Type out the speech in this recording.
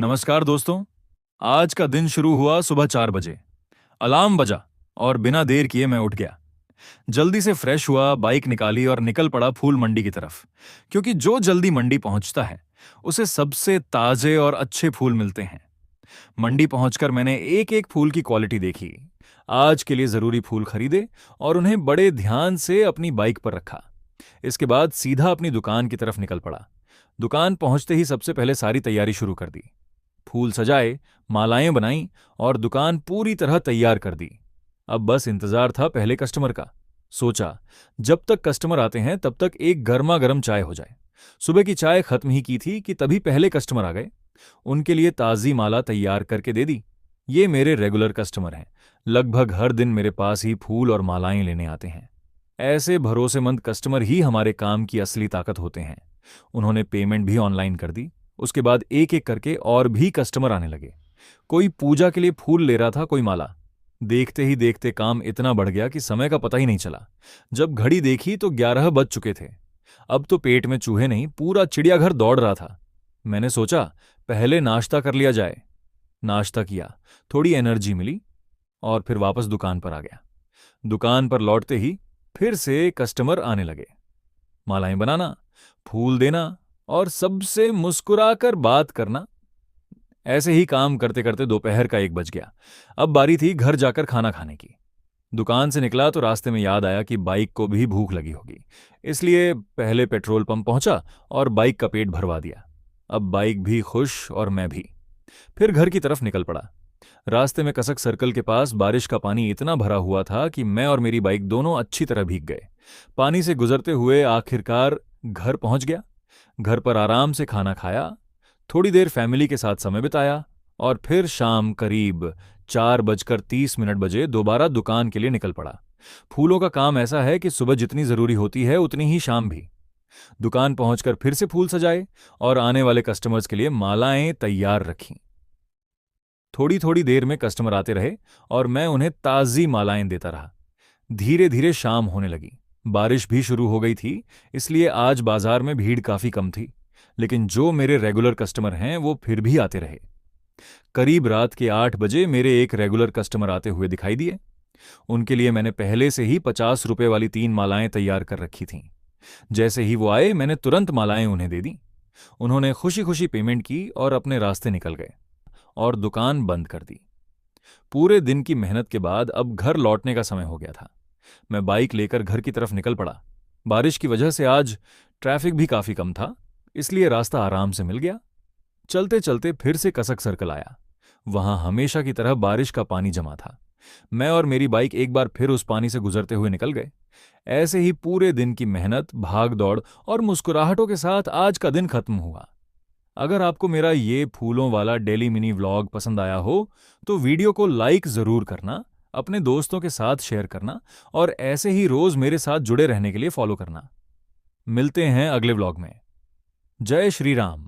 नमस्कार दोस्तों। आज का दिन शुरू हुआ सुबह 4 बजे। अलार्म बजा और बिना देर किए मैं उठ गया। जल्दी से फ्रेश हुआ, बाइक निकाली और निकल पड़ा फूल मंडी की तरफ। क्योंकि जो जल्दी मंडी पहुंचता है उसे सबसे ताजे और अच्छे फूल मिलते हैं। मंडी पहुंचकर मैंने एक एक फूल की क्वालिटी देखी, आज के लिए जरूरी फूल खरीदे और उन्हें बड़े ध्यान से अपनी बाइक पर रखा। इसके बाद सीधा अपनी दुकान की तरफ निकल पड़ा। दुकान पहुंचते ही सबसे पहले सारी तैयारी शुरू कर दी। फूल सजाए, मालाएं बनाई और दुकान पूरी तरह तैयार कर दी। अब बस इंतजार था पहले कस्टमर का। सोचा, जब तक कस्टमर आते हैं तब तक एक गर्मा गर्म चाय हो जाए। सुबह की चाय खत्म ही की थी कि तभी पहले कस्टमर आ गए। उनके लिए ताजी माला तैयार करके दे दी। ये मेरे रेगुलर कस्टमर हैं। लगभग हर दिन मेरे पास ही फूल और मालाएं लेने आते हैं। ऐसे भरोसेमंद कस्टमर ही हमारे काम की असली ताकत होते हैं। उन्होंने पेमेंट भी ऑनलाइन कर दी। उसके बाद एक एक करके और भी कस्टमर आने लगे। कोई पूजा के लिए फूल ले रहा था, कोई माला। देखते ही देखते काम इतना बढ़ गया कि समय का पता ही नहीं चला। जब घड़ी देखी तो 11 बज चुके थे। अब तो पेट में चूहे नहीं, पूरा चिड़ियाघर दौड़ रहा था। मैंने सोचा पहले नाश्ता कर लिया जाए। नाश्ता किया, थोड़ी एनर्जी मिली और फिर वापस दुकान पर आ गया। दुकान पर लौटते ही फिर से कस्टमर आने लगे। मालाएं बनाना, फूल देना और सबसे मुस्कुराकर बात करना। ऐसे ही काम करते करते दोपहर का 1 बज गया। अब बारी थी घर जाकर खाना खाने की। दुकान से निकला तो रास्ते में याद आया कि बाइक को भी भूख लगी होगी। इसलिए पहले पेट्रोल पंप पहुंचा और बाइक का पेट भरवा दिया। अब बाइक भी खुश और मैं भी। फिर घर की तरफ निकल पड़ा। रास्ते में कसक सर्कल के पास बारिश का पानी इतना भरा हुआ था कि मैं और मेरी बाइक दोनों अच्छी तरह भीग गए। पानी से गुजरते हुए आखिरकार घर पहुंच गया। घर पर आराम से खाना खाया, थोड़ी देर फैमिली के साथ समय बिताया और फिर शाम करीब 4:30 बजे दोबारा दुकान के लिए निकल पड़ा। फूलों का काम ऐसा है कि सुबह जितनी जरूरी होती है उतनी ही शाम भी। दुकान पहुंचकर फिर से फूल सजाए और आने वाले कस्टमर्स के लिए मालाएं तैयार रखीं। थोड़ी थोड़ी देर में कस्टमर आते रहे और मैं उन्हें ताजी मालाएं देता रहा। धीरे धीरे शाम होने लगी। बारिश भी शुरू हो गई थी, इसलिए आज बाजार में भीड़ काफी कम थी। लेकिन जो मेरे रेगुलर कस्टमर हैं वो फिर भी आते रहे। करीब रात के 8 बजे मेरे एक रेगुलर कस्टमर आते हुए दिखाई दिए। उनके लिए मैंने पहले से ही 50 रुपए वाली 3 मालाएं तैयार कर रखी थीं। जैसे ही वो आए मैंने तुरंत मालाएं उन्हें दे दी। उन्होंने खुशी खुशी पेमेंट की और अपने रास्ते निकल गए और दुकान बंद कर दी। पूरे दिन की मेहनत के बाद अब घर लौटने का समय हो गया था। मैं बाइक लेकर घर की तरफ निकल पड़ा। बारिश की वजह से आज ट्रैफिक भी काफी कम था, इसलिए रास्ता आराम से मिल गया। चलते चलते फिर से कसक सर्कल आया। वहां हमेशा की तरह बारिश का पानी जमा था। मैं और मेरी बाइक एक बार फिर उस पानी से गुजरते हुए निकल गए। ऐसे ही पूरे दिन की मेहनत, भाग दौड़ और मुस्कुराहटों के साथ आज का दिन खत्म हुआ। अगर आपको मेरा ये फूलों वाला डेली मिनी व्लॉग पसंद आया हो तो वीडियो को लाइक जरूर करना, अपने दोस्तों के साथ शेयर करना और ऐसे ही रोज मेरे साथ जुड़े रहने के लिए फॉलो करना। मिलते हैं अगले व्लॉग में। जय श्री राम।